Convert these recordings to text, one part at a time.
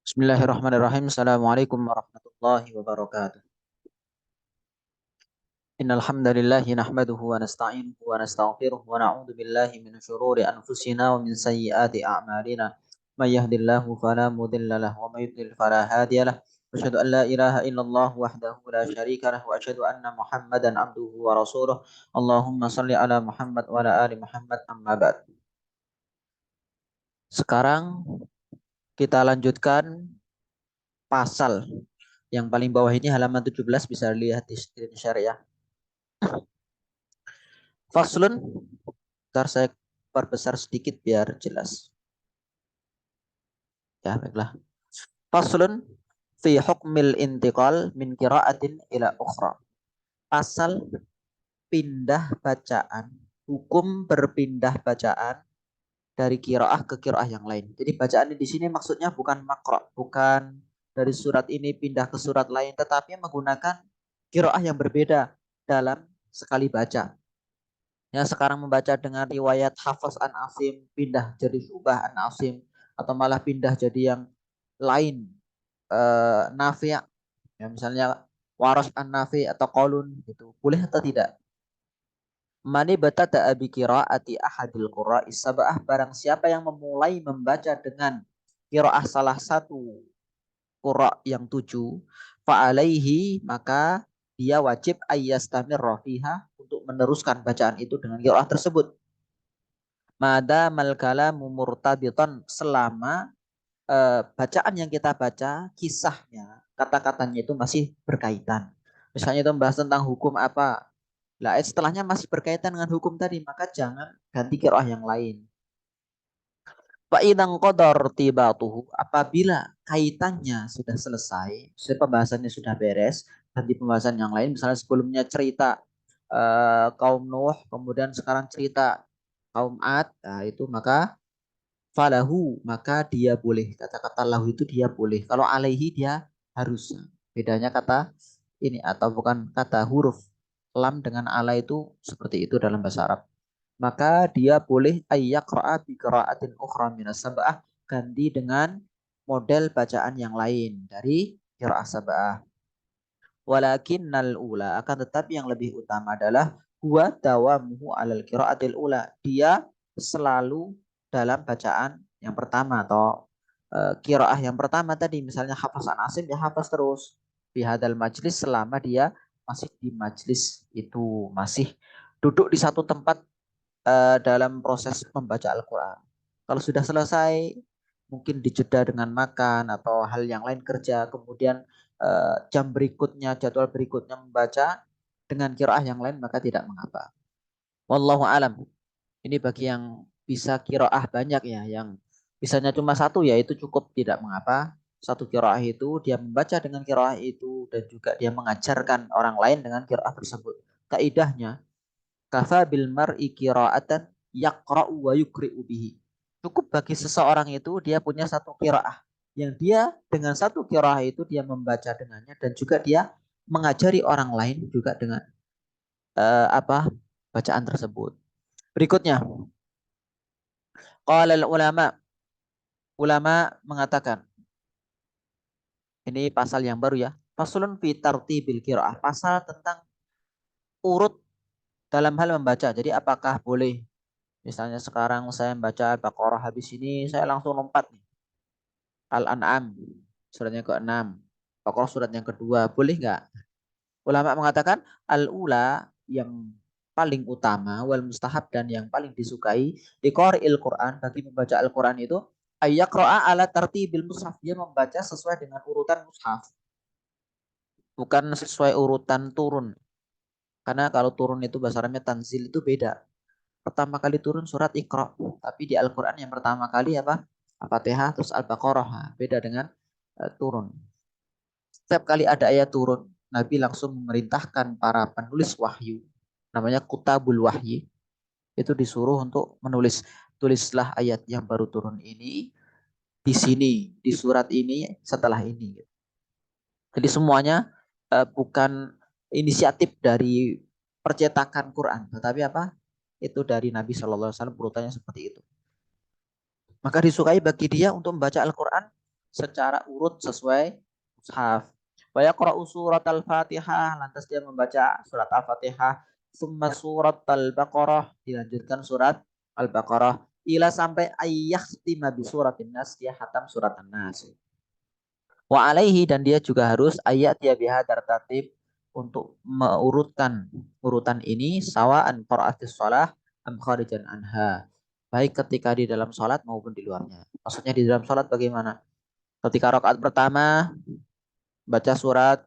Bismillahirrahmanirrahim. Assalamualaikum warahmatullahi wabarakatuh. Innal hamdalillah nahmaduhu wa nasta'inuhu wa nastaghfiruh wa na'udzu billahi min shururi anfusina wa min sayyiati a'malina. May yahdihillahu fala mudilla lahu wa may yudlil fala hadiya lahu. Asyhadu an la ilaha illallah wahdahu la syarika lahu wa asyhadu anna Muhammadan abduhu wa rasuluh. Allahumma shalli ala Muhammad wa ala ali Muhammad amma ba'd. Sekarang kita lanjutkan pasal yang paling bawah ini halaman 17, bisa lihat di screen share ya. Faslun, ntar saya perbesar sedikit biar jelas. Ya, baiklah. Faslun fi hukmil intiqal min qiraatin ila ukhra. Pasal pindah bacaan, hukum berpindah bacaan dari qiraah ke qiraah yang lain. Jadi bacaan di sini maksudnya bukan makro, bukan dari surat ini pindah ke surat lain, tetapi menggunakan qiraah yang berbeda dalam sekali baca. Yang sekarang membaca dengan riwayat Hafs an Asim pindah jadi Syu'bah an Asim, atau malah pindah jadi yang lain, Nafi' ya, misalnya Waras an Nafi' atau Qalun gitu, boleh atau tidak? Mani batata bi qiraati ahadil qura'is sab'ah, barang siapa yang memulai membaca dengan qiraah salah satu qura' yang 7, fa'alaihi, maka dia wajib ayyastamirra fiha, untuk meneruskan bacaan itu dengan qiraah tersebut. Mada malkala murtabiton, selama bacaan yang kita baca, kisahnya, kata-katanya itu masih berkaitan. Misalnya itu membahas tentang hukum apa, lah setelahnya masih berkaitan dengan hukum tadi, maka jangan ganti qiraah yang lain. Fa idang qadar tibatuhu, apabila kaitannya sudah selesai, pembahasannya sudah beres, ganti pembahasan yang lain. Misalnya sebelumnya cerita kaum Nuh, kemudian sekarang cerita kaum Ad, nah itu maka falahu, maka dia boleh. Kata-kata lahu itu dia boleh. Kalau alaihi dia harus. Bedanya kata ini, atau bukan kata huruf lam dengan ala, itu seperti itu dalam bahasa Arab. Maka dia boleh ayyaqra'a bi qira'atin ukhra minas sab'ah, ganti dengan model bacaan yang lain dari qira'ah sab'ah. Walakinnal ula, akan tetapi yang lebih utama adalah huwa dawamuhu alal qiraatil ula. Dia selalu dalam bacaan yang pertama, atau qiraah yang pertama tadi. Misalnya hafaz an Asim, ya hafaz terus di hadal majlis, selama dia masih di majlis itu, masih duduk di satu tempat dalam proses membaca Al-Qur'an. Kalau sudah selesai, mungkin dijeda dengan makan atau hal yang lain, kerja, kemudian jam berikutnya, jadwal berikutnya membaca dengan qiraah yang lain, maka tidak mengapa. Wallahu alam. Ini bagi yang bisa qiraah banyak ya, yang bisanya cuma satu, ya itu cukup, tidak mengapa. Satu qiraah itu dia membaca dengan qiraah itu, dan juga dia mengajarkan orang lain dengan qiraah tersebut. Kaidahnya, kafa bil mar'i qira'atan yaqra'u wa yukri'u bihi. Cukup bagi seseorang itu dia punya satu qiraah, yang dia dengan satu qiraah itu dia membaca dengannya, dan juga dia mengajari orang lain juga dengan apa, bacaan tersebut. Berikutnya, qala ulama, ulama mengatakan, ini pasal yang baru ya. Faslun fi tartibil qiraah, pasal tentang urut dalam hal membaca. Jadi apakah boleh, misalnya sekarang saya membaca Al-Baqarah, habis ini saya langsung lompat nih Al-An'am, suratnya ke-6, Baqarah surat yang kedua, boleh nggak? Ulama mengatakan al-ula, yang paling utama, wal mustahab, dan yang paling disukai di qari'il Quran, bagi membaca Al-Quran itu, ayyaqra'a ala tartibil mushaf, dia membaca sesuai dengan urutan mushaf, bukan sesuai urutan turun. Karena kalau turun itu bahasa Arabnya tanzil, itu beda. Pertama kali turun surat Iqra, tapi di Al-Quran yang pertama kali apa? Al-Fatihah, terus Al-Baqarah. Nah, beda dengan turun. Setiap kali ada ayat turun, Nabi langsung memerintahkan para penulis wahyu, namanya kutabul wahyi, itu disuruh untuk menulis. Tulislah ayat yang baru turun ini di sini, di surat ini, setelah ini. Jadi semuanya bukan inisiatif dari percetakan Quran, tetapi apa? Itu dari Nabi Shallallahu Alaihi Wasallam, urutannya seperti itu. Maka disukai bagi dia untuk membaca Al-Quran secara urut sesuai mushaf. Wa yaqra'u surat al-Fatihah, lantas dia membaca surat Al-Fatihah, summa surat Al-Baqarah, dilanjutkan surat Al-Baqarah ila sampai ayyahtima bi suratin nas, dia hatam surat An-Nas. Wa alaihi, dan dia juga harus ayat ya biha tertatib untuk mengurutkan urutan ini sawaan qiraatis shalah am kharijan anha, baik ketika di dalam salat maupun di luarnya. Maksudnya di dalam salat bagaimana? Ketika rakaat pertama baca surat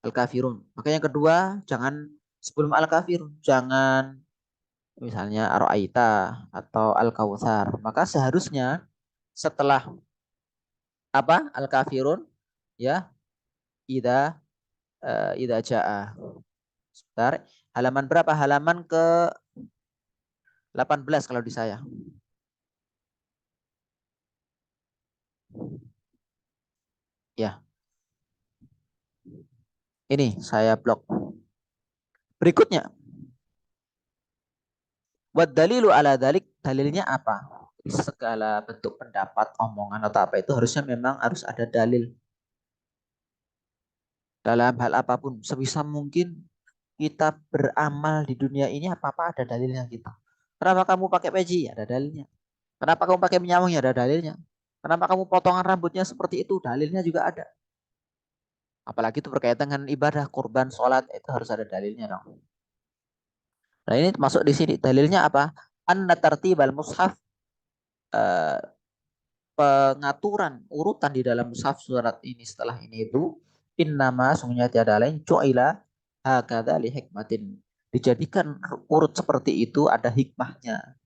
Al-Kafirun, maka yang kedua jangan sebelum Al-Kafirun, jangan misalnya Ar-Aita atau Al-Kautsar, maka seharusnya setelah apa Al-Kafirun ya ida ida jaa. Sebentar, halaman berapa? Halaman ke 18 kalau di saya. Ya, ini saya blok. Berikutnya, buat dalilu ala dalik, dalilnya apa? Segala bentuk pendapat, omongan atau apa itu harusnya memang harus ada dalil dalam hal apapun. Sebisa mungkin kita beramal di dunia ini apa-apa ada dalilnya kita. Kenapa kamu pakai peci? Ada dalilnya. Kenapa kamu pakai menyawang? Ya ada dalilnya. Kenapa kamu potongan rambutnya seperti itu? Dalilnya juga ada. Apalagi itu berkaitan dengan ibadah, kurban, sholat, itu harus ada dalilnya dong. Nah ini masuk di sini. Dalilnya apa? Anna tartibal mushaf, eh, pengaturan urutan di dalam mushaf surat ini setelah ini itu innama sungguhnya tiada lain ju'ila hakadha li hikmatin. Dijadikan urut seperti itu ada hikmahnya,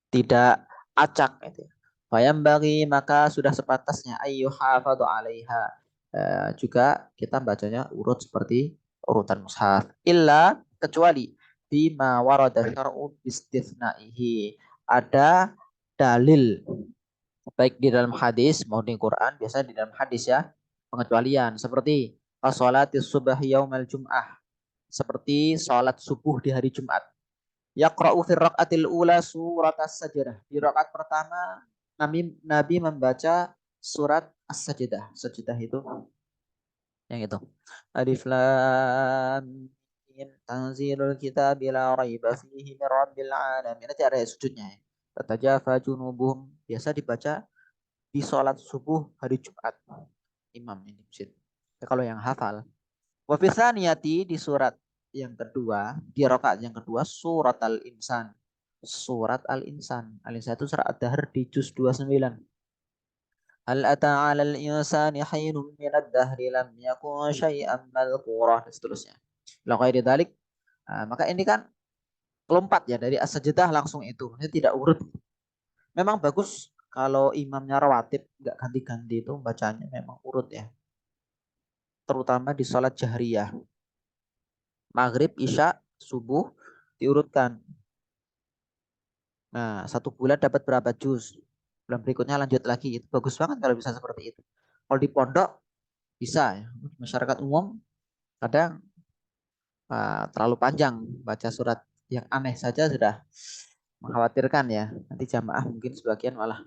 tidak acak itu. Bayam bagi maka sudah sepatasnya ayyuhafadu alaiha. Juga kita bacanya urut seperti urutan mushaf. Illa kecuali bima warada syar'u istitsnaihi. Ada dalil baik di dalam hadis maupun di Quran, biasanya di dalam hadis ya, pengecualian seperti as-salatis subah yaumal jum'ah, seperti salat subuh di hari Jumat. Yaqra'u fi raqatil ula surat as-sajdah. Di rakaat pertama Nabi membaca surat as-sajdah. Sajdah itu yang itu. Alif lam mim tanzilul kitab la raiba fihi min rabbil alamin. Nanti ada sujudnya ya. Tatajafa junubuhum, biasa dibaca di sholat subuh hari Jumat. Imam ini masjid. Ya, kalau yang hafal. Wa fi tsaniyati, di surat yang kedua, di rakaat yang kedua surat Al-Insan. Surat Al-Insan. Al-Insan itu surat Ad-Dahr di juz 29. Hal ata 'alal insani hinun minad dahri lam yakun syai'an madhkura, dan seterusnya. La ghairi dzalik. Maka ini kan lompat ya dari as-sajdah langsung itu. Ini tidak urut. Memang bagus kalau imamnya rawatib nggak ganti-ganti itu bacanya memang urut ya. Terutama di sholat jahriyah. Maghrib, Isya, subuh diurutkan. Nah, satu bulan dapat berapa juz? Bulan berikutnya lanjut lagi. Itu bagus banget kalau bisa seperti itu. Kalau di pondok bisa ya. Masyarakat umum kadang terlalu panjang baca surat yang aneh saja sudah mengkhawatirkan ya. Nanti jamaah mungkin sebagian malah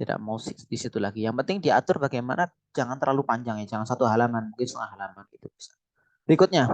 tidak mau di situ lagi. Yang penting diatur bagaimana jangan terlalu panjang ya. Jangan satu halaman, mungkin setengah halaman gitu bisa. Berikutnya,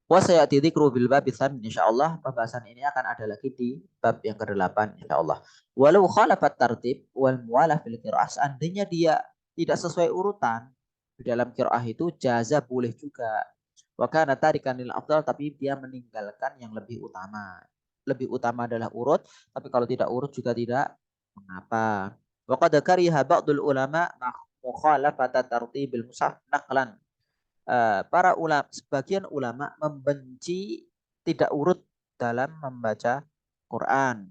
wasayati dzikru bil bab insyaallah pembahasan ini akan ada lagi di bab yang ke-8 insyaallah. Walau khalafat tartib wal muwalah fil qiraah, seandainya dia tidak sesuai urutan di dalam qiraah itu jaza boleh juga. Wa kana tarikan lil afdal, tapi dia meninggalkan yang lebih utama. Lebih utama adalah urut, tapi kalau tidak urut juga tidak mengapa. Wa qad kariha ba'dul ulama mukhalafat tartibil mushaf naqlan. Para ulama, sebagian ulama membenci tidak urut dalam membaca Quran,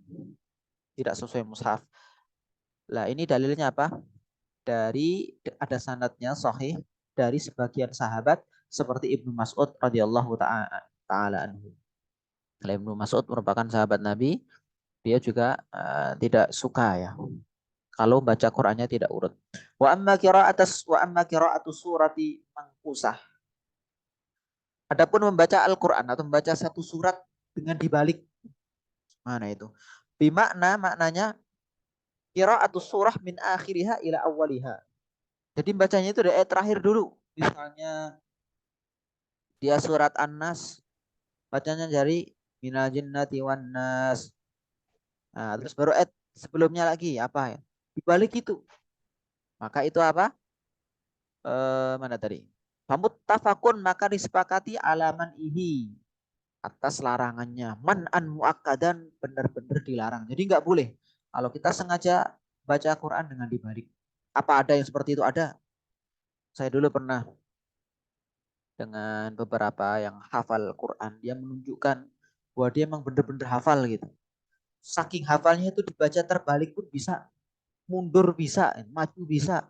tidak sesuai mushaf. Lah ini dalilnya apa? Dari ada sanadnya sahih dari sebagian sahabat seperti Ibnu Mas'ud radhiyallahu taala anhu. Ibnu Mas'ud merupakan sahabat Nabi, dia juga tidak suka ya kalau baca Qurannya tidak urut. Wa amma qira'atu surati mangkusah. Adapun membaca Al-Quran atau membaca satu surat dengan dibalik, mana itu? Bimakna, maknanya qira'atus surah min akhiriha ila awwaliha. Jadi bacanya itu dari ayat terakhir dulu. Misalnya dia surat An-Nas, bacanya dari minal jinnati wan nas. Nah, terus baru ayat sebelumnya lagi apa ya? Dibalik itu. Maka itu apa? Mana tadi? Famut tafakun maka disepakati alaman ihi atas larangannya. Man'an muakkadan benar-benar dilarang. Jadi nggak boleh. Kalau kita sengaja baca Quran dengan dibalik. Apa ada yang seperti itu? Ada. Saya dulu pernah dengan beberapa yang hafal Quran. Dia menunjukkan bahwa dia emang benar-benar hafal gitu. Saking hafalnya itu dibaca terbalik pun bisa. Mundur bisa. Maju bisa.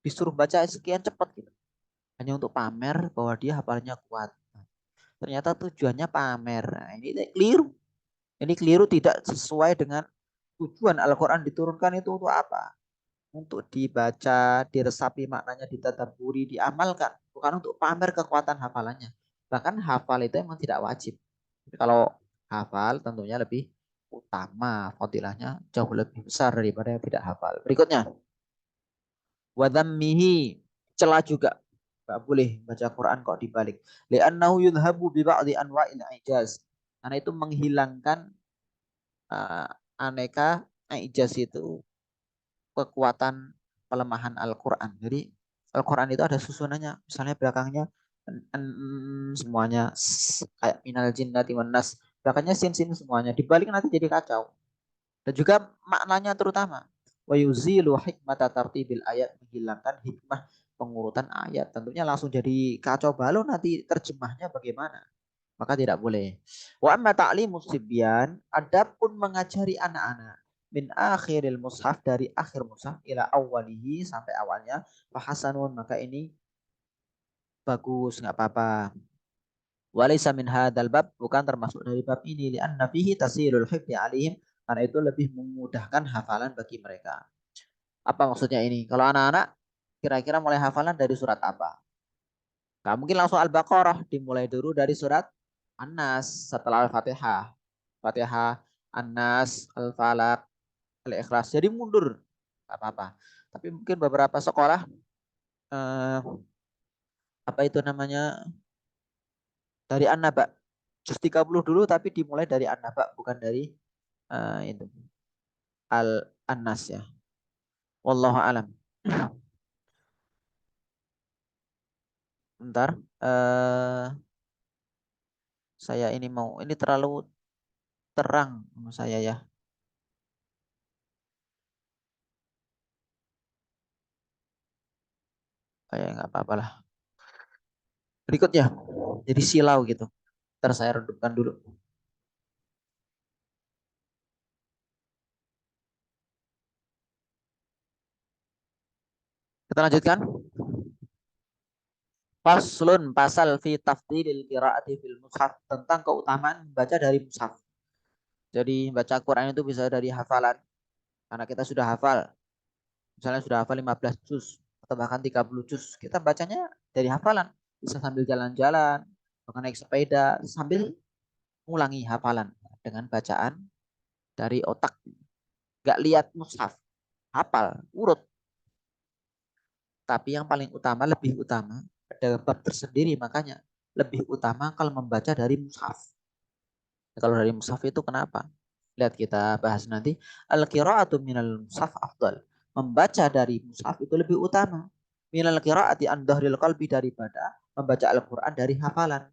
Disuruh baca sekian cepat gitu. Hanya untuk pamer bahwa dia hafalnya kuat. Ternyata tujuannya pamer. Nah, ini keliru. Ini keliru, tidak sesuai dengan tujuan Al-Quran diturunkan itu untuk apa? Untuk dibaca, diresapi maknanya, ditadaburi, diamalkan. Bukan untuk pamer kekuatan hafalannya. Bahkan hafal itu memang tidak wajib. Kalau hafal tentunya lebih utama. Fadilahnya jauh lebih besar daripada yang tidak hafal. Berikutnya. Wadhammihi. Celah juga. Gak boleh baca Quran kok dibalik. Li'annahu yudhabu bi ba'di anwa'il ijaz. Karena itu menghilangkan uh, aneka ijaz itu kekuatan pelemahan Al-Quran. Jadi Al-Quran itu ada susunannya. Misalnya belakangnya semuanya kayak minal jinnati wan nas. Belakangnya sin-sin semuanya. Dibalik nanti jadi kacau. Dan juga maknanya terutama. Wa yuzilu hikmata tartibil ayat. Menghilangkan hikmah pengurutan ayat. Tentunya langsung jadi kacau balau nanti terjemahnya bagaimana. Maka tidak boleh. Wa amma ta'limus sibyan, adapun mengajari anak-anak min akhiril mushaf dari akhir mushaf ila awalihi sampai awalnya fahasanun, maka ini bagus, nggak apa-apa. Walaysa min hadzal bab, bukan termasuk dari bab ini, li'anna fihi tasilul hifdzi alaihim, karena itu lebih memudahkan hafalan bagi mereka. Apa maksudnya ini? Kalau anak-anak kira-kira mulai hafalan dari surat apa? Gak mungkin langsung Al-Baqarah, dimulai dulu dari surat An-Nas setelah Al-Fatihah. Fatihah, An-Nas, Al-Falaq, Al-Ikhlas. Jadi mundur. Gak apa-apa. Tapi mungkin beberapa sekolah eh, apa itu namanya dari An-Naba. Juz 30 dulu tapi dimulai dari An-Naba bukan dari itu Al-An-Nas ya. Wallahu alam. Bentar. Saya ini mau ini terlalu terang menurut saya ya. Kayak nggak apa-apa lah. Berikutnya. Jadi silau gitu. Ntar saya redupkan dulu. Kita lanjutkan. Faslun pasal fi tafdilil qiraati fil mushaf, tentang keutamaan membaca dari mushaf. Jadi baca Quran itu bisa dari hafalan. Karena kita sudah hafal. Misalnya sudah hafal 15 juz atau bahkan 30 juz. Kita bacanya dari hafalan. Bisa sambil jalan-jalan, bahkan naik sepeda sambil mengulangi hafalan dengan bacaan dari otak. Gak lihat mushaf, hafal, urut. Tapi yang paling utama, lebih utama, ada bab tersendiri makanya lebih utama kalau membaca dari mushaf. Kalau dari mushaf itu kenapa? Lihat kita bahas nanti. Al-qira'atu minal mushaf afdal. Membaca dari mushaf itu lebih utama. Minal qira'ati an dhahril qalbi, daripada membaca Al-Quran dari hafalan.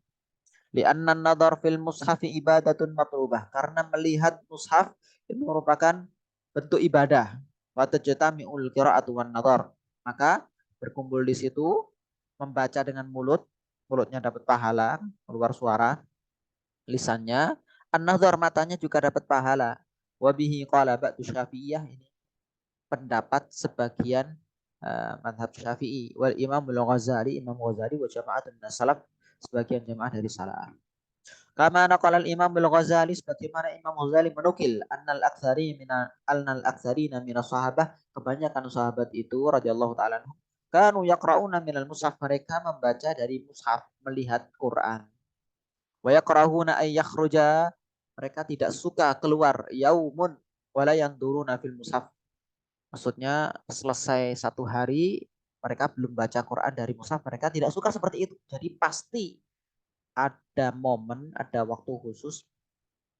Li'anna nadhar fil mushafi ibadatun matlubah. Karena melihat mushaf itu merupakan bentuk ibadah. Wa tajtami'ul qira'atu wan nadhar. Maka berkumpul di situ membaca dengan mulut, mulutnya dapat pahala, keluar suara, lisannya, an-nadhar matanya juga dapat pahala. Wabihi qala ba'du Syafi'iyah, ini pendapat sebagian madhab Syafi'i, wal Imam Al-Ghazali, Imam Ghazali wa jama'atun salaf, sebagian jamaah dari salaf. Kama naqala al-Imam Al-Ghazali, sebagaimana Imam Ghazali menukil annal aktsarina minas sahabah, kebanyakan sahabat itu radhiyallahu taala kanu yaqra'una minal mushaf, mereka membaca dari mushaf, melihat Quran. Wa yakrahuna ay yakhruja, mereka tidak suka keluar yaumun wala yanduruna fil mushaf, Maksudnya selesai satu hari mereka belum baca Quran dari mushaf, mereka tidak suka seperti itu. Jadi pasti ada momen, ada waktu khusus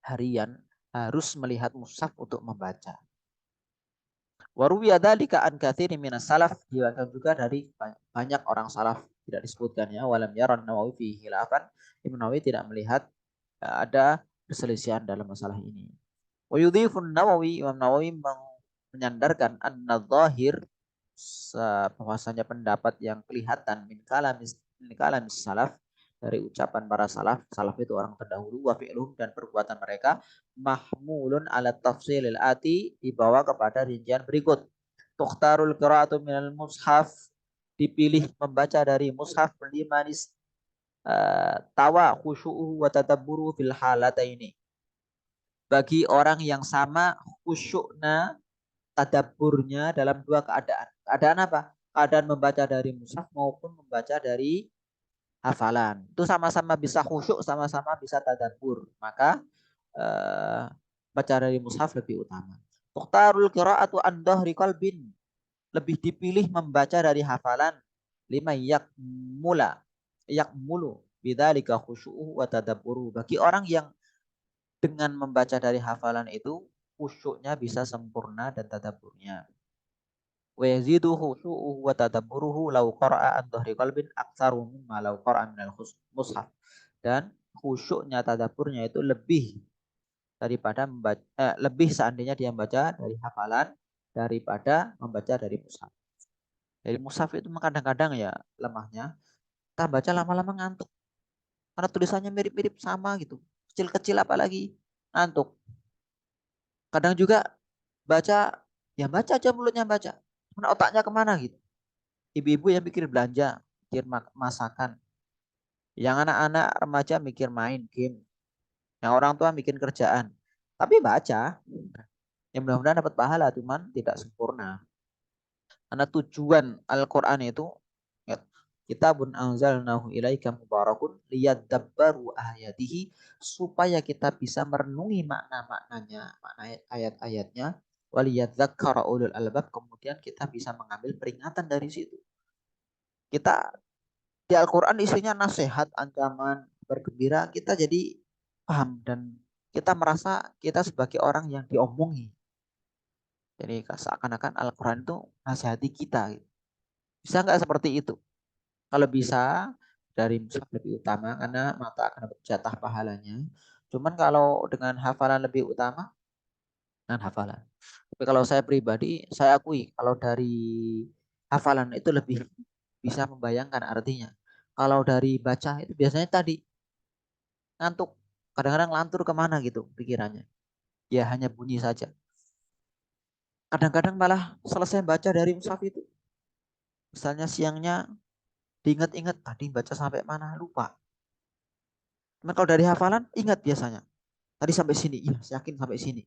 harian harus melihat mushaf untuk membaca. Waruwiya dzalika an katsirin minas salaf, diriwayatkan juga dari banyak orang salaf, tidak disebutkan ya, walam yaran Nawawi fi khilafan, Imam Nawawi tidak melihat ada perselisihan dalam masalah ini. Wa yudhifun Nawawi, Imam Nawawi menyandarkan an-zahir, bahwasanya pendapat yang kelihatan min kalamis salaf, dari ucapan para salaf. Salaf itu orang terdahulu, wa fi'luhum, dan perbuatan mereka, mahmulun ala tafsilil ati, dibawa kepada rincian berikut. Tukhtarul qira'atu minal mushaf, dipilih membaca dari mushaf limanis tawa khusyu'uhu wa tadabburu fil halataini, bagi orang yang sama khusyukna tadabburnya dalam dua keadaan. Keadaan apa? Keadaan membaca dari mushaf maupun membaca dari hafalan. Itu sama-sama bisa khusyuk, sama-sama bisa tadabbur. Maka eh, baca dari mushaf lebih utama. Tukhtarul qira'atu an dhahri qalbin, lebih dipilih membaca dari hafalan, lima yakmulu bidzalika khusyu'uhu wa tadabburu, bagi orang yang dengan membaca dari hafalan itu khusyuknya bisa sempurna dan tadabburnya. Wa yazidu khusyu'uhu wa tadabburuhu law qara'a an dhahri qalbin aktsaru mimma law qara'a minal mushaf. Dan khusyuknya, tadabburnya itu lebih daripada membaca, lebih seandainya dia membaca dari hafalan daripada membaca dari mushaf. Dari mushaf itu kadang-kadang ya lemahnya kita baca lama-lama ngantuk. Karena tulisannya mirip-mirip sama gitu. Kecil-kecil apalagi ngantuk. Kadang juga baca, ya baca aja mulutnya baca. Karena otaknya kemana gitu. Ibu-ibu yang mikir belanja, mikir masakan. Yang anak-anak remaja mikir main game. Yang orang tua mikir kerjaan. Tapi baca. Ya mudah-mudahan dapat pahala, cuman tidak sempurna. Karena tujuan Al-Quran itu, ya, kitabun anzalnahu ilaika mubarakun liyadabbaru ayatihi, supaya kita bisa merenungi makna-maknanya, makna ayat-ayatnya, waliyadzakkara ulul albab, kemudian kita bisa mengambil peringatan dari situ. Kita di Al-Quran isinya nasihat, ancaman, bergembira, kita jadi paham dan kita merasa kita sebagai orang yang diomongi. Jadi seakan-akan Al-Quran itu nasihati kita. Bisa nggak seperti itu? Kalau bisa, dari mushaf lebih utama karena mata akan dapat jatah pahalanya. Cuman kalau dengan hafalan lebih utama, dengan hafalan. Tapi kalau saya pribadi, saya akui kalau dari hafalan itu lebih bisa membayangkan artinya. Kalau dari baca itu biasanya tadi ngantuk, kadang-kadang lantur kemana gitu pikirannya. Ya hanya bunyi saja. Kadang-kadang malah selesai baca dari mushaf itu, misalnya siangnya diingat-ingat tadi baca sampai mana lupa. Cuman kalau dari hafalan ingat biasanya. Tadi sampai sini, iya yakin sampai sini.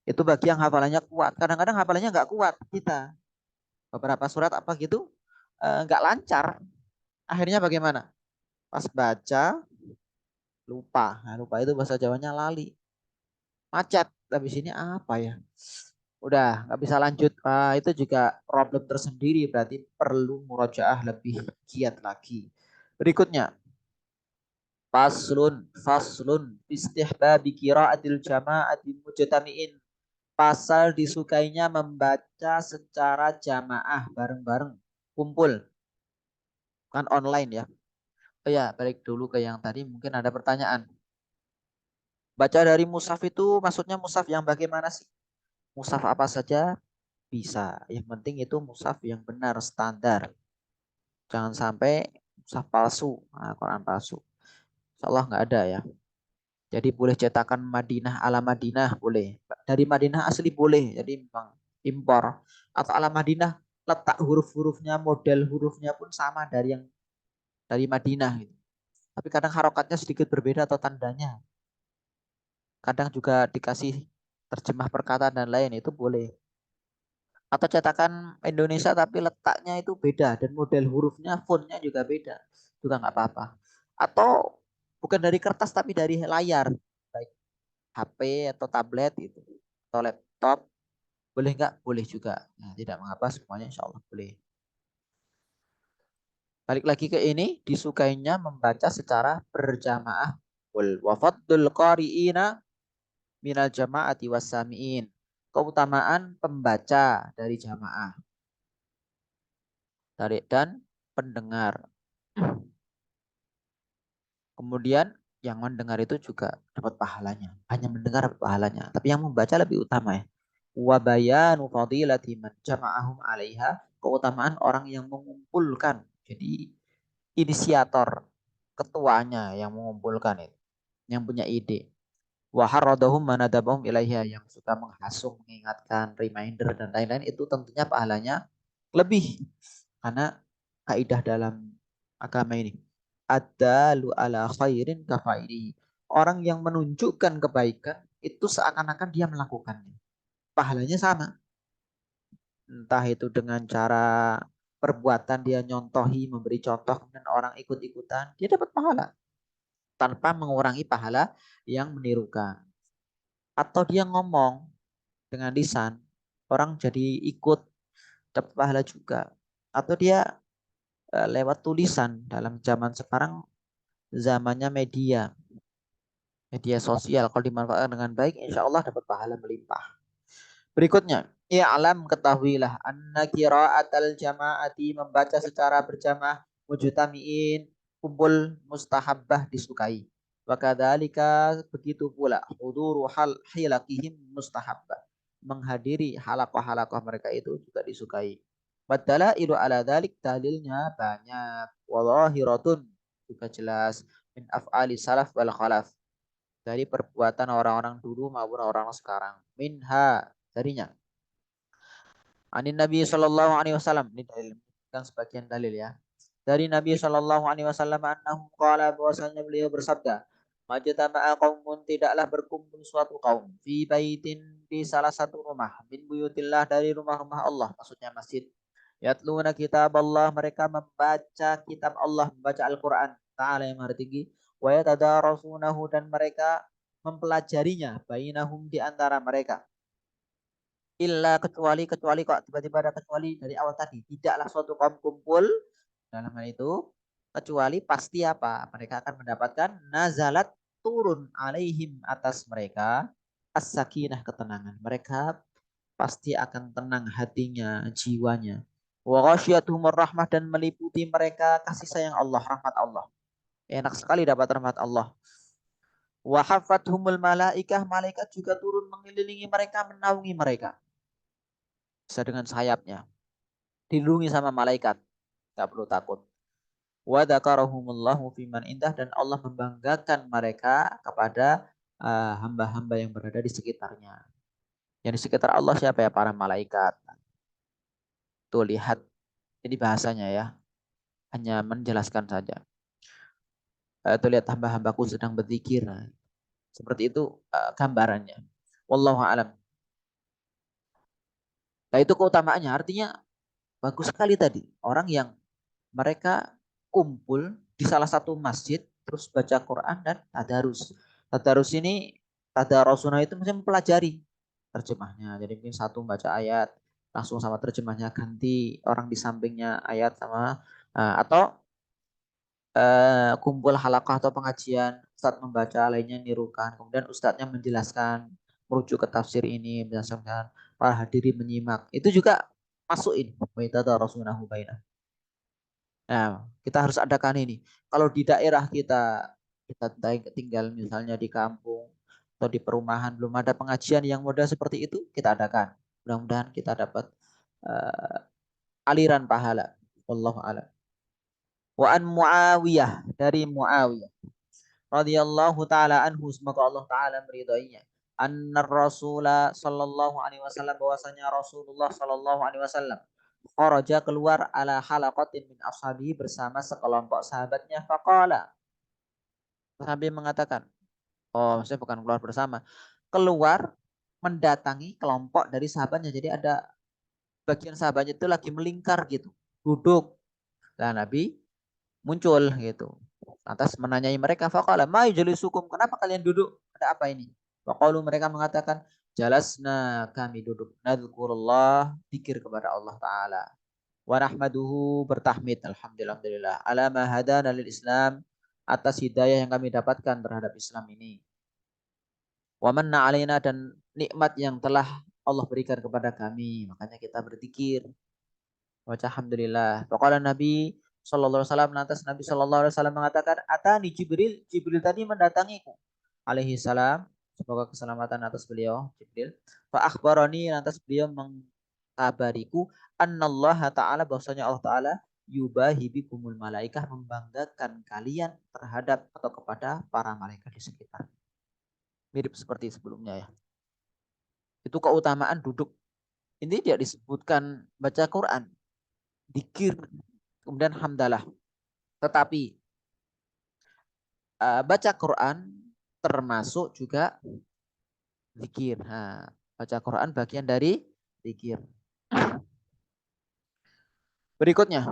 Itu bagi yang hafalannya kuat. Kadang-kadang hafalannya nggak kuat kita. Beberapa surat apa gitu nggak lancar. Akhirnya bagaimana? Pas baca lupa. Nah, lupa itu bahasa Jawanya lali. Macet. Habis ini apa ya? Udah nggak bisa lanjut. Itu juga problem tersendiri. Berarti perlu murojaah lebih giat lagi. Berikutnya, faslun istihbabi qiraatil jama'ati mujtami'in. Pasal disukainya membaca secara jamaah bareng-bareng, kumpul, kan online ya. Oh ya, balik dulu ke yang tadi, mungkin ada pertanyaan. Baca dari mushaf itu maksudnya mushaf yang bagaimana sih? Mushaf apa saja bisa. Yang penting itu mushaf yang benar, standar. Jangan sampai mushaf palsu, Quran palsu. Insya Allah nggak ada ya. Jadi boleh cetakan Madinah ala Madinah boleh. Dari Madinah asli boleh. Jadi memang impor. Atau ala Madinah letak huruf-hurufnya, model hurufnya pun sama dari yang dari Madinah gitu. Tapi kadang harokatnya sedikit berbeda atau tandanya. Kadang juga dikasih terjemah perkataan dan lain, itu boleh. Atau cetakan Indonesia tapi letaknya itu beda dan model hurufnya, fontnya juga beda. Juga nggak apa-apa. Atau bukan dari kertas tapi dari layar. Baik HP atau tablet gitu. Atau laptop. Boleh nggak? Boleh juga. Nah, tidak mengapa, semuanya insya Allah boleh. Balik lagi ke ini, disukainya membaca secara berjamaah. Wa faddul qari'ina minal jama'ati wassami'in. Keutamaan pembaca dari jamaah dan pendengar. Kemudian yang mendengar itu juga dapat pahalanya. Hanya mendengar dapat pahalanya. Tapi yang membaca lebih utama ya. Wa bayanu fadilati man jama'ahum 'alaiha. Keutamaan orang yang mengumpulkan. Jadi inisiator, ketuanya yang mengumpulkan itu, yang punya ide. Wa haradahum manadabahum ilaiha, yang suka menghasung, mengingatkan, reminder dan lain-lain, itu tentunya pahalanya lebih. Karena kaidah dalam agama ini, ad-dalu ala khairin kafailihi. Orang yang menunjukkan kebaikan itu seakan-akan dia melakukannya. Pahalanya sama. Entah itu dengan cara perbuatan dia nyontohi, memberi contoh, dan orang ikut-ikutan, dia dapat pahala tanpa mengurangi pahala yang menirukan. Atau dia ngomong dengan lisan, orang jadi ikut, dapat pahala juga. Atau dia lewat tulisan, dalam zaman sekarang zamannya media, media sosial, kalau dimanfaatkan dengan baik, insya Allah dapat pahala melimpah. Berikutnya, i'lam, ketahuilah, anna qiraatal jama'ati, membaca secara berjamaah, mujtami'in, kumpul, mustahabbah, disukai. Wa kadzalika, begitu pula, huduru hilaqihim mustahabbah. Menghadiri halaqah-halaqah mereka itu juga disukai. Wadalailu ala dzalik, dalilnya banyak. Wallahiratun, juga jelas, min af'ali salaf wal khalaf, dari perbuatan orang-orang dulu maupun orang sekarang. Minha, darinya. Anin Nabi Shallallahu Alaihi Wasallam, ini dalil, kan sebagian dalil ya. Dari Nabi Shallallahu Alaihi Wasallam, annahu qala, bahwasanya beliau bersabda, majtama'a qaumun, tidaklah berkumpul suatu kaum, fi baitin, di salah satu rumah, min buyutillah, dari rumah-rumah Allah, maksudnya masjid. Yatluna kitab Allah, mereka membaca kitab Allah, membaca Al-Quran Ta'ala yang maha tinggi. Wa yatadarasunahu, dan mereka mempelajarinya, bainahum, di antara mereka. Illa, kecuali kok tiba-tiba ada kecuali dari awal tadi. Tidaklah suatu kaum kumpul dalam hal itu, kecuali pasti apa? Mereka akan mendapatkan nazalat, turun, alaihim, atas mereka, as-sakinah, ketenangan. Mereka pasti akan tenang hatinya, jiwanya. Wa ghasyiyatuhumur rahmah, dan meliputi mereka kasih sayang Allah, rahmat Allah. Enak sekali dapat rahmat Allah. Wa hafathumul malaikah, malaikat juga turun mengelilingi mereka, menaungi mereka. Bisa dengan sayapnya. Dilindungi sama malaikat. Gak perlu takut. Wa dzakarahumullahu fiman indah, dan Allah membanggakan mereka kepada hamba-hamba yang berada di sekitarnya. Yang di sekitar Allah siapa ya? Para malaikat. Tuh lihat, ini bahasanya ya. Hanya menjelaskan saja. Tuh lihat, hamba-hambaku sedang berzikir. Seperti itu gambarannya. Wallahu a'lam. Nah, itu keutamaannya. Artinya bagus sekali tadi. Orang yang mereka kumpul di salah satu masjid, terus baca Quran dan tadarus. Tadarus ini, tadarusuna itu mesti mempelajari terjemahnya. Jadi mungkin satu baca ayat, langsung sama terjemahnya, ganti orang di sampingnya ayat sama, atau kumpul halakah atau pengajian, Ustadz membaca, lainnya nirukan, kemudian Ustadznya menjelaskan, merujuk ke tafsir ini, menjelaskan, para hadirin menyimak. Itu juga masuk ini. Nah, kita harus adakan ini. Kalau di daerah kita tinggal misalnya di kampung atau di perumahan, belum ada pengajian yang model seperti itu, kita adakan. Mudah-mudahan kita dapat uh, aliran pahala. Wallahu a'lam. Wa an Muawiyah, dari Muawiyah radhiyallahu taala anhu, semoga Allah taala meridainya. Anna Rasulullah sallallahu alaihi wasallam, bahwasanya Rasulullah sallallahu alaihi wasallam kharaja, keluar, ala halaqatin min ashabi, bersama sekelompok sahabatnya, faqala, sambil mengatakan, oh maksudnya bukan keluar bersama, keluar mendatangi kelompok dari sahabatnya. Jadi ada bagian sahabatnya itu lagi melingkar gitu, duduk. Nah, Nabi muncul gitu. Lantas menanyai mereka, faqala ma yujlisukum, kenapa kalian duduk? Ada apa ini? Faqalu, mereka mengatakan, Jalasna, kami duduk. Nadzkurullah, zikir kepada Allah Ta'ala. Wa nahmaduhu, bertahmid. Alhamdulillah. Ala ma hadana lil Islam, atas hidayah yang kami dapatkan terhadap Islam ini. Wa manna alaina, dan nikmat yang telah Allah berikan kepada kami. Makanya kita berzikir. Baca alhamdulillah. Faqala Nabi sallallahu alaihi wasallam, lantas Nabi sallallahu alaihi wasallam mengatakan, "Atani Jibril, Jibril tadi mendatangiku." Alaihi salam, semoga keselamatan atas beliau, Jibril. Fa akhbarani, lantas beliau mengkabariku, annallaha ta'ala, bahwasanya Allah Ta'ala yubahi bikumul malaikah, membanggakan kalian terhadap atau kepada para malaikat di sekitar. Mirip seperti sebelumnya ya. Itu keutamaan duduk. Ini tidak disebutkan baca Quran, dikir, kemudian hamdalah. Tetapi baca Quran termasuk juga zikir. Nah, baca Quran bagian dari zikir. Berikutnya,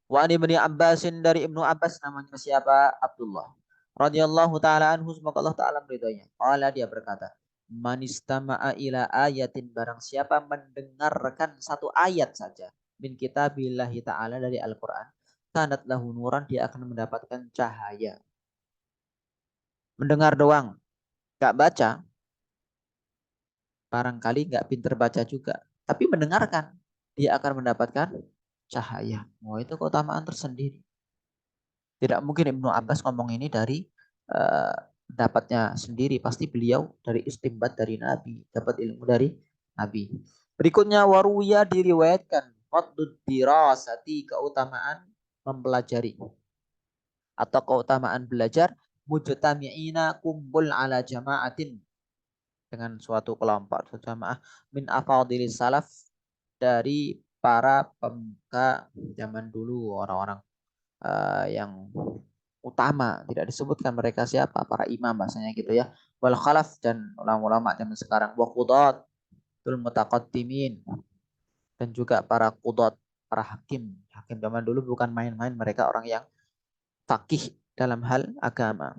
wa ani ibni Abbasin, dari Ibnu Abbas, namanya siapa? Abdullah. Radhiyallahu taala anhu, semoga Allah taala meridhoinya. Qala, dia berkata, man istama'a ila ayatin, barang siapa mendengarkan satu ayat saja min kitabillahi taala, dari Al-Qur'an, kanat lahu nuran, dia akan mendapatkan cahaya. Mendengar doang, gak baca, barangkali nggak pinter baca juga, tapi mendengarkan, dia akan mendapatkan cahaya. Wah, itu keutamaan tersendiri. Tidak mungkin Ibnu Abbas ngomong ini dari uh, dapatnya sendiri, pasti beliau dari istimbat dari Nabi, dapat ilmu dari Nabi. Berikutnya, waruya, diriwayatkan, fadlud dirasati, keutamaan mempelajari atau keutamaan belajar, mujtami'ina, kumpul ala jama'atin, dengan suatu kelompok jamaah, min afadilis salaf, dari para pemuka zaman dulu, orang-orang yang utama, tidak disebutkan mereka siapa, para imam bahasanya gitu ya, wal khalaf, dan ulama-ulama zaman sekarang, wa qudatul mutaqaddimin, dan juga para qudat, para hakim. Hakim zaman dulu bukan main-main, mereka orang yang fakih dalam hal agama.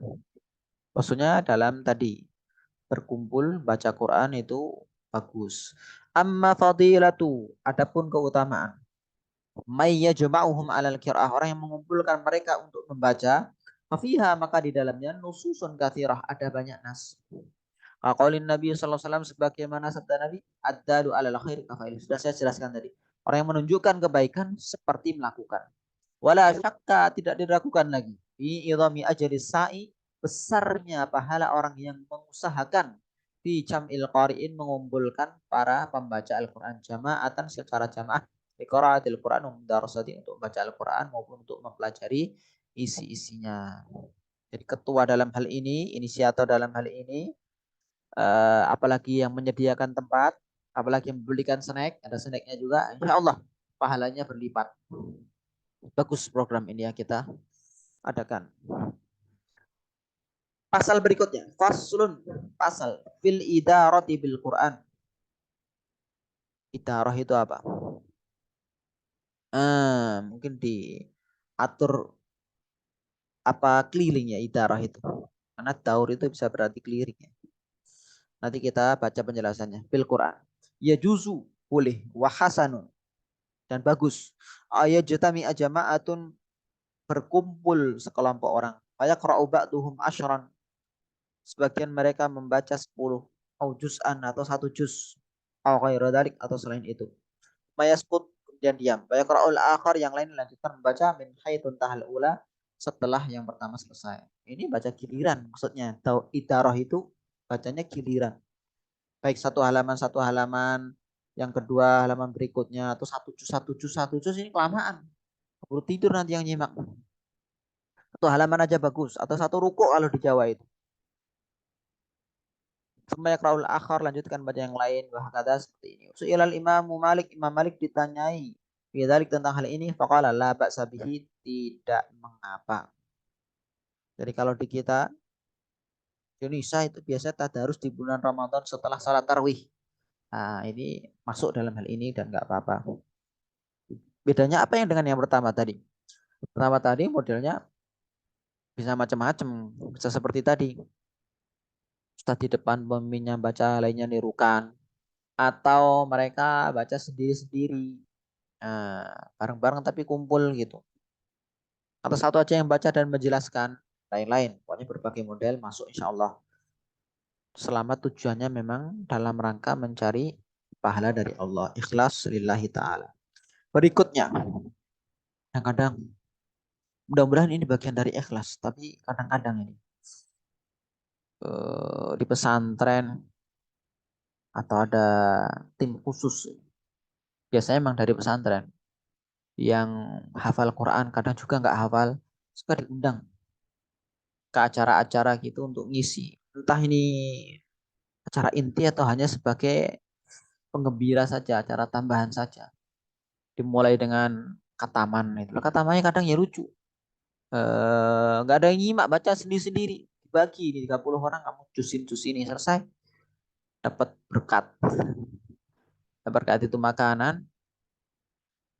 Maksudnya dalam tadi berkumpul baca Quran itu bagus. Amma fadilatu, adapun keutamaan, may yajma'uhum 'alal qiraah, orang yang mengumpulkan mereka untuk membaca, fafiha, maka di dalamnya nususun katsirah, ada banyak nas. Qaulin Nabi sallallahu alaihi wasallam, sebagaimana sabda Nabi, ad-dalu 'alal khair kafail. Sudah saya jelaskan tadi. Orang yang menunjukkan kebaikan seperti melakukan. Wala syakka, tidak diragukan lagi, fi idhami ajri sa'i, besarnya pahala orang yang mengusahakan, fi jam'il qari'in, mengumpulkan para pembaca Al-Qur'an, jama'atan, secara jamaah, fi qiraatil Qur'an, darasati, untuk membaca Al-Qur'an maupun untuk mempelajari isi-isinya. Jadi ketua dalam hal ini, inisiator dalam hal ini, apalagi yang menyediakan tempat, apalagi yang membelikan snack, ada snacknya juga, insya Allah pahalanya berlipat. Bagus program ini ya kita adakan. Pasal berikutnya, faslun, pasal fil idarati bil Quran. Idarah itu apa? Mungkin diatur apa kelilingnya idarah itu. Karena daur itu bisa berarti keliling ya. Nanti kita baca penjelasannya. Bil Quran. Ya juzu, boleh, wahasanun, dan bagus. Ayat jatami ajama'atun, berkumpul sekelompok orang. Faya qra'u ba'duhum asyran, sebagian mereka membaca 10, au juz'an, atau satu juz, au ghairu dzalik, atau selain itu. Mayaskut, kemudian diam. Wa yaqra'ul akhar, yang lain lanjutkan membaca min haitsun tahal ula, setelah yang pertama selesai. Ini baca giliran maksudnya. Tahu idarah itu bacanya giliran. Baik satu halaman, yang kedua halaman berikutnya, atau satu juz, ini kelamaan. Perlu tidur nanti yang nyimak. Satu halaman aja bagus, atau satu ruko kalau di Jawa itu. Summa yaqra'ul akhar, lanjutkan baca yang lain, wahakadha, seperti ini. Su'ilal Imam Malik, Imam Malik ditanyai bidzalik, tentang hal ini, faqala la ba'sa bihi, tidak mengapa. Jadi kalau di kita Indonesia itu biasa tadarus di bulan Ramadan setelah salat tarawih. Nah, ini masuk dalam hal ini dan nggak apa-apa. Bedanya apa yang dengan yang pertama tadi? Pertama tadi modelnya Bisa macam-macam, bisa seperti tadi. Ustaz di depan pemimpinnya baca, lainnya nirukan. Atau mereka baca sendiri-sendiri. Nah, bareng-bareng tapi kumpul gitu. Atau satu aja yang baca dan menjelaskan. Lain-lain. Pokoknya berbagai model masuk insya Allah. Selama tujuannya memang dalam rangka mencari pahala dari Allah. Ikhlas lillahi ta'ala. Berikutnya. Kadang-kadang mudah-mudahan ini bagian dari ikhlas. Tapi kadang-kadang ini. Di pesantren. Atau ada tim khusus. Biasanya memang dari pesantren. Yang hafal Quran. Kadang juga nggak hafal. Suka diundang ke acara-acara gitu untuk ngisi. Entah ini acara inti atau hanya sebagai penggembira saja, acara tambahan saja. Dimulai dengan kataman itu. Katamannya kadang ya lucu. Nggak ada yang nyimak, baca sendiri-sendiri. Dibagi ini 30 orang, kamu jus ini selesai. Dapat berkat. Berkat itu makanan,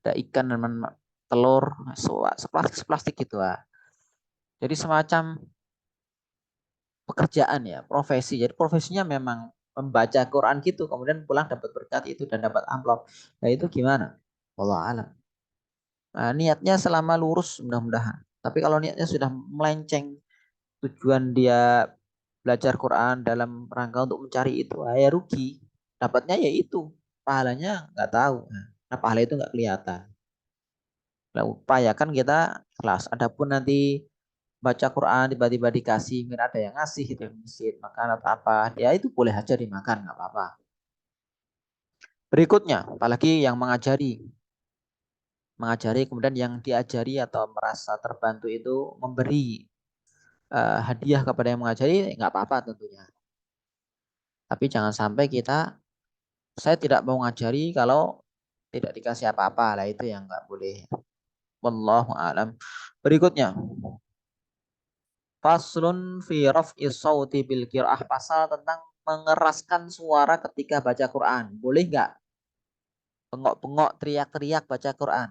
ada ikan dan telur, seplastik gitu lah. Jadi semacam pekerjaan ya, profesi. Jadi profesinya memang membaca Quran gitu, kemudian pulang dapat berkat itu dan dapat amplop. Nah itu gimana? Allah alam. Nah, niatnya selama lurus mudah-mudahan. Tapi kalau niatnya sudah melenceng, tujuan dia belajar Quran dalam rangka untuk mencari itu, ya rugi. Dapatnya ya itu, pahalanya nggak tahu. Nah, pahala itu nggak kelihatan. Nah, upayakan kita kelas. Adapun nanti baca Quran tiba-tiba dikasih, mungkin ada yang ngasih itu yang masjid makan atau apa, ya itu boleh aja dimakan nggak apa-apa. Berikutnya, apalagi yang mengajari kemudian yang diajari atau merasa terbantu itu memberi hadiah kepada yang mengajari, nggak apa-apa tentunya. Tapi jangan sampai saya tidak mau ngajari kalau tidak dikasih apa-apa lah, itu yang nggak boleh. Wallahu alam. Berikutnya, faslun fi raf'i sauti bil qiraah, pasal tentang mengeraskan suara ketika baca Quran. Boleh nggak? Bengok-bengok, teriak-teriak baca Quran.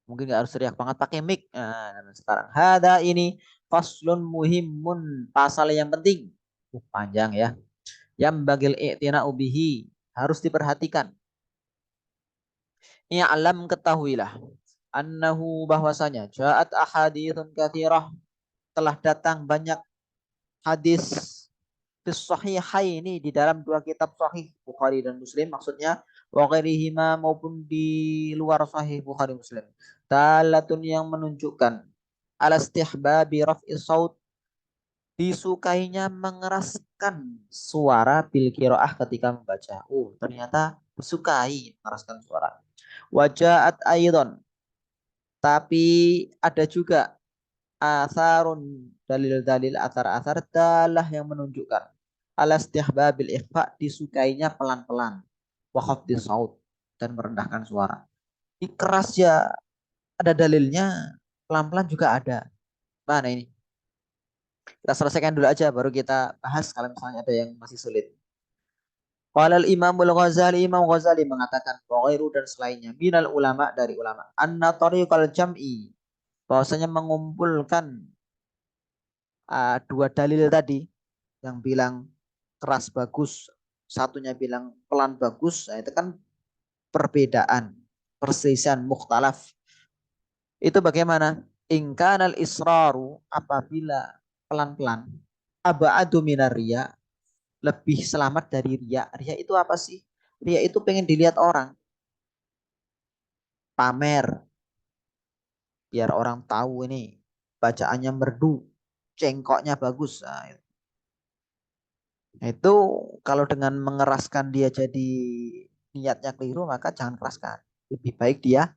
Mungkin nggak harus teriak banget pakai mic. Nah, sekarang hada ini faslun muhimun, pasal yang penting. Panjang ya. Yang bagil i'tina ubihi, harus diperhatikan. I'lam, ketahuilah. Annahu, bahwasanya ja'at ahadithun kathirah, telah datang banyak hadis fis sahihaini, di dalam dua kitab sahih Bukhari dan Muslim, maksudnya wa ghairihima, maupun di luar sahih Bukhari Muslim, dalatun, yang menunjukkan ala istihbabi raf'i saut, disukainya mengeraskan suara bil qiraah ketika membaca. Ternyata disukai mengeraskan suara. Wajaat aidan, tapi ada juga atharun, dalil-dalil, athar-athar dalah yang menunjukkan ala istihbabil ikhfa, disukainya pelan-pelan, wa khafdi saut, dan merendahkan suara. Ini keras ya ada dalilnya, pelan-pelan juga ada. Mana ini? Kita selesaikan dulu aja baru kita bahas kalau misalnya ada yang masih sulit. Qala al-Imamul Ghazali, Imam Ghazali mengatakan ghairu, dan selainnya, minal ulama, dari ulama, anna tariqal jam'i, bahwasanya mengumpulkan dua dalil tadi, yang bilang keras bagus, satunya bilang pelan bagus, nah itu kan perbedaan, perselisihan, mukhtalaf. Itu bagaimana? Ingkanal israru, apabila pelan-pelan, aba'adu minar riya, lebih selamat dari riya. Riya itu apa sih? Riya itu pengen dilihat orang, pamer, biar orang tahu ini bacaannya merdu, cengkoknya bagus. Nah, itu kalau dengan mengeraskan dia jadi niatnya keliru, maka jangan keraskan. Lebih baik dia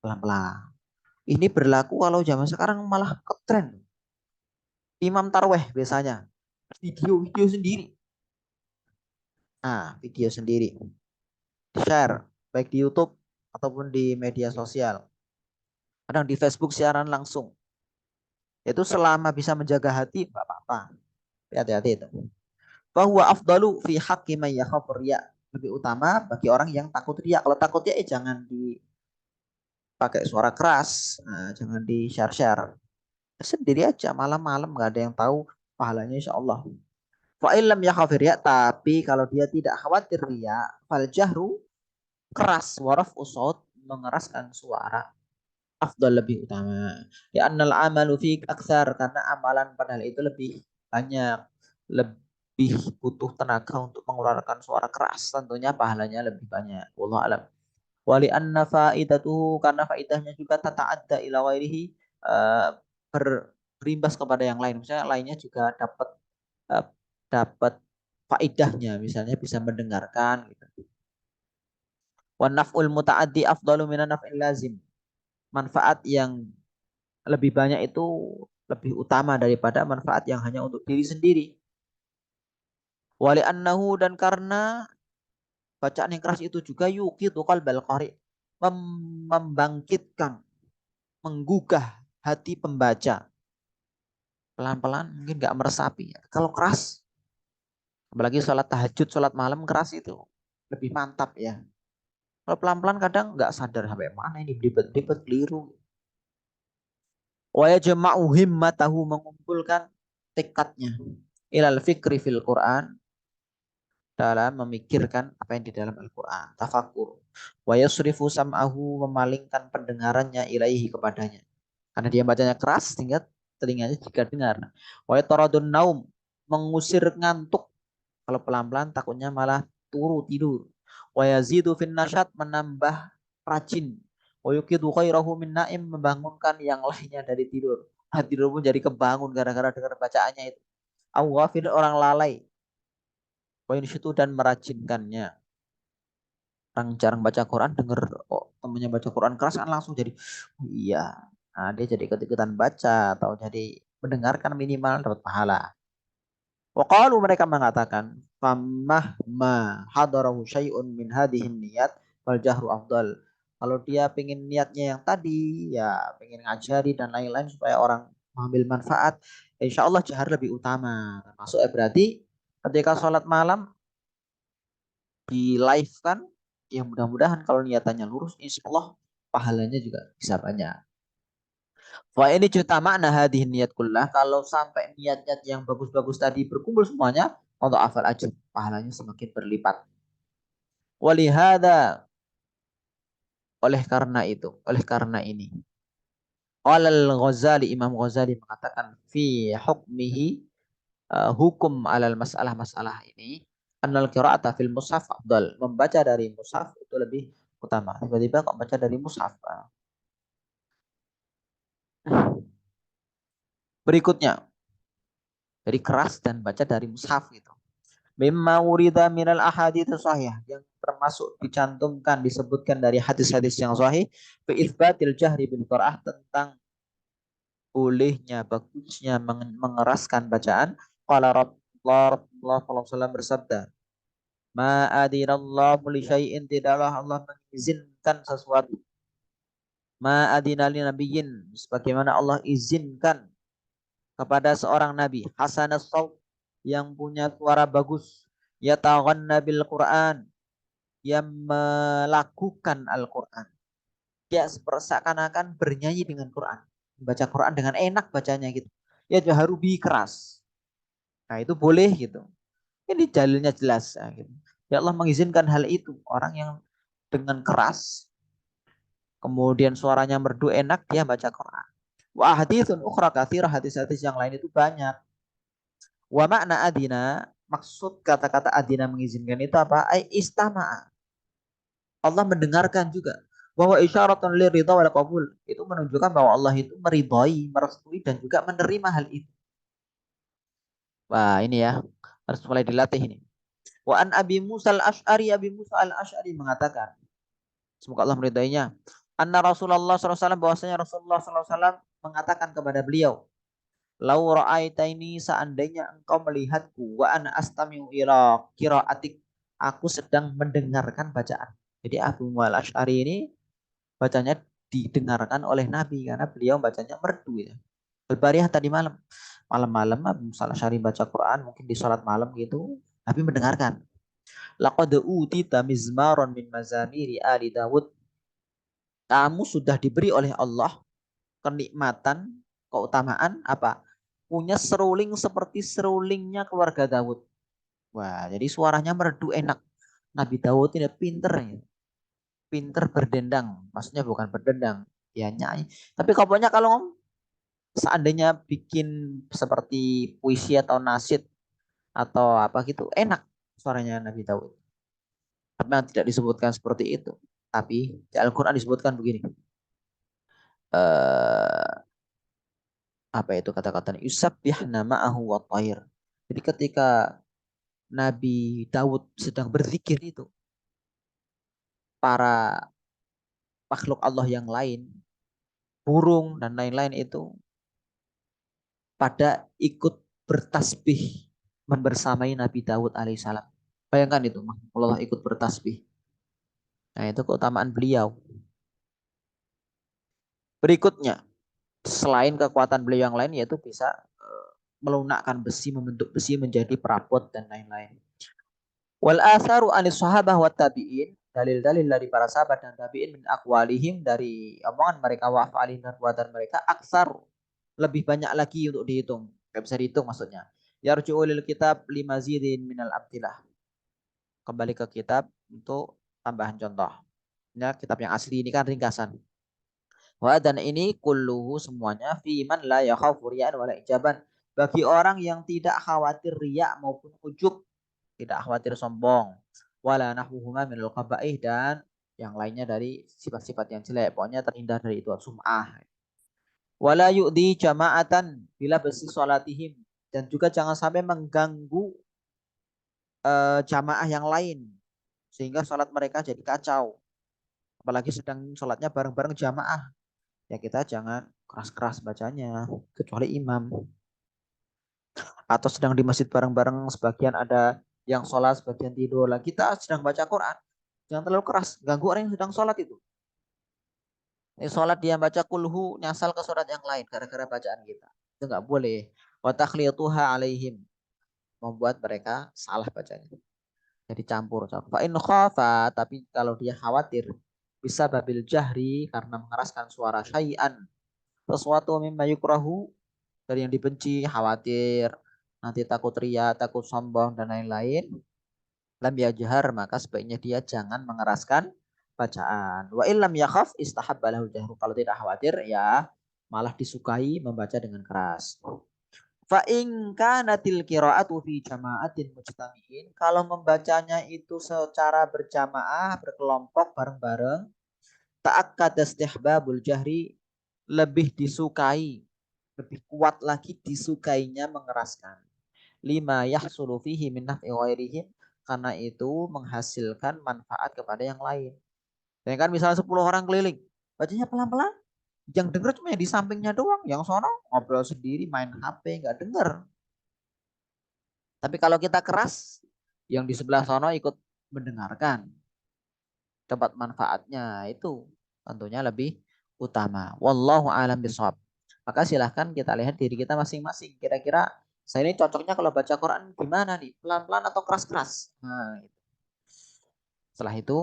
pelan-pelan. Ini berlaku kalau zaman sekarang malah ke tren. Imam Tarweh biasanya video-video sendiri. Nah, video sendiri di-share baik di YouTube ataupun di media sosial. Kadang di Facebook siaran langsung. Itu selama bisa menjaga hati, nggak apa-apa. Hati-hati itu. Bahwa afdalu fi haqqi may yakhafu riya, lebih utama bagi orang yang takut riya. Kalau takut ya jangan dipakai suara keras, jangan di share-share. Sendiri aja malam-malam nggak ada yang tahu pahalanya insya Allah. Fa illam yakhafir ya, tapi kalau dia tidak khawatir ya, fal jahru keras, waraf usut mengeraskan suara afdal lebih utama. Ya annal amalu fi aktsar, karena amalan padahal itu lebih banyak, lebih butuh tenaga untuk mengeluarkan suara keras, tentunya pahalanya lebih banyak. Wallahu alam. Wali anna faidatuhu, karena faidahnya juga tata'adda ila ghairihi, eh, berimbas kepada yang lain. Misalnya lainnya juga dapat eh, dapat faidahnya, misalnya bisa mendengarkan gitu. Wa naf'ul muta'addi afdalu minan naf'il lazim. Manfaat yang lebih banyak itu lebih utama daripada manfaat yang hanya untuk diri sendiri. Wali annahu, dan karena bacaan yang keras itu juga yuqitu qalbal qari, membangkitkan, menggugah hati pembaca. Pelan-pelan mungkin nggak meresapi. Kalau keras, apalagi sholat tahajud, sholat malam keras itu lebih mantap ya. Kalau pelan-pelan kadang nggak sadar sampai mana ini, ribet-ribet keliru. Wa yajma'u himmatahu, mengumpulkan tekadnya ilal fikri fil Quran, dalam memikirkan apa yang di dalam Al-Quran. Tafakur. Wa yusrifu sam'ahu, memalingkan pendengarannya ilaihi, kepadanya. Karena dia bacanya keras sehingga telinganya juga dengar. Wa yataradun naum, mengusir ngantuk. Kalau pelan-pelan takutnya malah turu tidur. Wa yazidu fin nasyad, menambah rajin. Wa yuqidu khairahu min naim, membangunkan yang lainnya dari tidur. Nah, tidur pun jadi kebangun gara-gara dengar bacaannya itu. Awafin, orang lalai. Wa yunshitu, dan merajinkannya. Orang jarang baca Quran, denger temennya baca Quran keras kan langsung jadi, oh iya. Nah, dia jadi ikut-ikutan baca atau jadi mendengarkan, minimal dapat pahala. Waqalu, mereka mengatakan, famah ma hadarahu syai'un min hadihin niyat wal jahru afdal. Kalau dia pengen niatnya yang tadi, ya pengen ngajari dan lain-lain supaya orang mengambil manfaat, insya Allah jahar lebih utama. Masuk berarti ketika sholat malam di live kan, ya mudah-mudahan kalau niatannya lurus, insya Allah pahalanya juga bisa banyak. Wah, ini juta makna hadih niat kullah, kalau sampai niat-niat yang bagus-bagus tadi berkumpul semuanya, untuk afal aja pahalanya semakin berlipat. Walihada, oleh karena itu, oleh karena ini, Al-Ghazali, Imam Ghazali mengatakan fi hukmihi, hukum alal masalah-masalah ini, annal qira'ata fil mushaf afdal, membaca dari mushaf itu lebih utama. Tiba-tiba kok baca dari mushaf. Berikutnya, dari keras dan baca dari mushaf gitu. Mimma wurida minal ahadits sahih, yang termasuk dicantumkan, disebutkan dari hadis-hadis yang sahih, fi itsbatil jahri bil qiraah, tentang bolehnya, bagusnya mengeraskan bacaan. Qala Rasulullah sallallahu alaihi wasallam bersabda, ma adinallahu li syai'in, tidaklah Allah mengizinkan sesuatu, ma adinali nabiyyin, sebagaimana Allah izinkan kepada seorang nabi, hasanas saut, yang punya suara bagus, yataghanna bil Quran, yang melakukan Al-Quran, dia seakan-akan bernyanyi dengan Quran, baca Quran dengan enak bacanya gitu, ya jaharubi, keras. Nah itu boleh gitu, ini dalilnya jelas ya, gitu. Ya Allah mengizinkan hal itu, orang yang dengan keras kemudian suaranya merdu enak, dia baca Quran. Wa haditsun ukhra katsirah, hadis-hadis yang lain itu banyak. Wa makna adina, maksud kata-kata adina mengizinkan itu apa? Ai istama'a, Allah mendengarkan juga. Bahwa isyaratan liridha wal qabul, itu menunjukkan bahwa Allah itu meridhai, merestui, dan juga menerima hal itu. Wah, ini ya, harus mulai dilatih ini. Wa an Abi Musa al-Asy'ari, Abi Musa al-Asy'ari mengatakan, semoga Allah meridainya, anna Rasulullah SAW, bahwasanya Rasulullah SAW mengatakan kepada beliau, lau ra'aitaini, seandainya engkau melihatku, wa ana astami'u ila qiraatik, aku sedang mendengarkan bacaan. Jadi Abu Musa al-Asy'ari ini bacanya didengarkan oleh Nabi karena beliau bacanya merdu ya. Al-Bariyah tadi malam, malam-malam Abu Musa al-Asy'ari baca Quran, mungkin di sholat malam gitu, Nabi mendengarkan. Laqad utita mizmaron min mazamiri ali Dawud. Kamu sudah diberi oleh Allah kenikmatan, keutamaan apa? Punya seruling seperti serulingnya keluarga Daud. Wah, jadi suaranya merdu enak. Nabi Daud ini pinter ya. Pinter berdendang. Maksudnya bukan berdendang. Ya nyanyi. Tapi pokoknya kalau seandainya bikin seperti puisi atau nasyid atau apa gitu, enak suaranya Nabi Daud. Karena tidak disebutkan seperti itu. Tapi di Al-Quran disebutkan begini. Eh apa itu kata-kata yusabbihna ma'ahu wa thair. Jadi ketika Nabi Daud sedang berzikir itu, para makhluk Allah yang lain, burung dan lain-lain itu pada ikut bertasbih membersamai Nabi Daud alaihissalam. Bayangkan itu, Allah ikut bertasbih. Nah itu keutamaan beliau. Berikutnya, selain kekuatan beliau yang lain, yaitu bisa melunakkan besi, membentuk besi menjadi perabot dan lain-lain. Wal atharu anis sahabah wa tabi'in, dalil-dalil dari para sahabat dan tabi'in min aqwalihim, dari omongan mereka wa af'alihim dan perbuatan mereka, aksar, lebih banyak lagi untuk dihitung. Gak bisa dihitung maksudnya. Yarju'u lil kitab limazidin minal abdilah. Kembali ke kitab untuk tambahan contoh. Ya, kitab yang asli ini kan ringkasan. Wa dan ini kulluhu semuanya fi man la yakhafu riya'an wala ijaban. Bagi orang yang tidak khawatir riya maupun ujub, tidak khawatir sombong, wala nahwuhuma minal qabaih, dan yang lainnya dari sifat-sifat yang jelek, pokoknya terhindar dari itu sum'ah. Wala yu'di jama'atan bila besi salatihim, dan juga jangan sampai mengganggu jamaah yang lain sehingga salat mereka jadi kacau, apalagi sedang salatnya bareng-bareng jamaah, ya kita jangan keras-keras bacanya kecuali imam, atau sedang di masjid bareng-bareng sebagian ada yang sholat sebagian tidur, lah kita sedang baca Quran jangan terlalu keras ganggu orang yang sedang sholat itu. Sholat dia baca kulhu nyasal ke surat yang lain gara-gara bacaan kita, itu nggak boleh. Wa takhlituha alaihim, membuat mereka salah bacanya, jadi campur. Fa in khafa, tapi kalau dia khawatir, bisa babil jahri, karena mengeraskan suara, syai'an, sesuatu, mimma yukrahu, dari yang dibenci, khawatir nanti takut ria, takut sombong dan lain-lain, lam yajhar, maka sebaiknya dia jangan mengeraskan bacaan. Wa illam yakhaf istahabba lahu jahru, kalau tidak khawatir ya malah disukai membaca dengan keras. Fa in kanatil qira'atu fi jama'atin mujtami'in, kalau membacanya itu secara berjamaah, berkelompok, bareng-bareng, ta'akkad istihbabul jahri, lebih disukai, lebih kuat lagi disukainya mengeraskan. Lima yahsulu fihi min naf'i ghairihim, karena itu menghasilkan manfaat kepada yang lain. Dan kan misalnya 10 orang keliling, bacanya pelan-pelan, yang denger cuma yang di sampingnya doang, yang sono ngobrol sendiri main HP nggak denger. Tapi kalau kita keras, yang di sebelah sono ikut mendengarkan, tempat manfaatnya itu tentunya lebih utama. Wallahu a'lam bishawab. Maka silahkan kita lihat diri kita masing-masing. Kira-kira saya ini cocoknya kalau baca Quran gimana nih? Pelan-pelan atau keras-keras? Nah, gitu. Setelah itu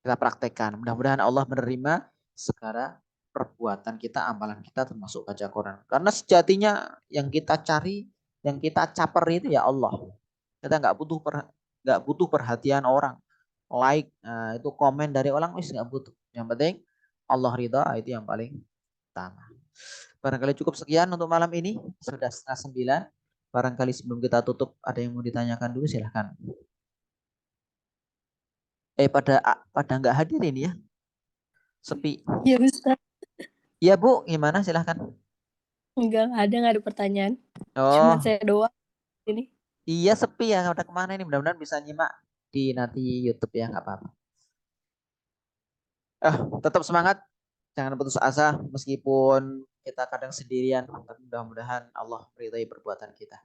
kita praktekkan. Mudah-mudahan Allah menerima segala perbuatan kita, amalan kita, termasuk baca Quran. Karena sejatinya yang kita cari, yang kita caper itu ya Allah. Kita nggak butuh perhatian orang, like, nah, itu komen dari orang, wis nggak butuh. Yang penting Allah ridha, itu yang paling utama. Barangkali cukup sekian untuk malam ini, sudah 8:30. Barangkali sebelum kita tutup ada yang mau ditanyakan dulu, silahkan. Pada pada nggak hadir ini ya, sepi. Ya Ustaz, Iya Bu, gimana, silahkan. nggak ada pertanyaan. Cuma Oh saya doang ini. iya, sepi ya, udah kemana ini, mudah-mudahan bisa nyimak di nanti YouTube ya, nggak apa-apa. Tetap semangat, jangan putus asa meskipun kita kadang sendirian, tapi mudah-mudahan Allah meridai perbuatan kita.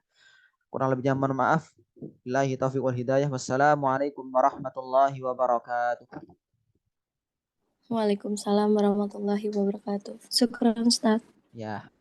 Kurang lebihnya mohon maaf. Billahi taufiq wal hidayah. Wassalamualaikum warahmatullahi wabarakatuh. Waalaikumsalam warahmatullahi wabarakatuh. Syukran Ustaz. Ya.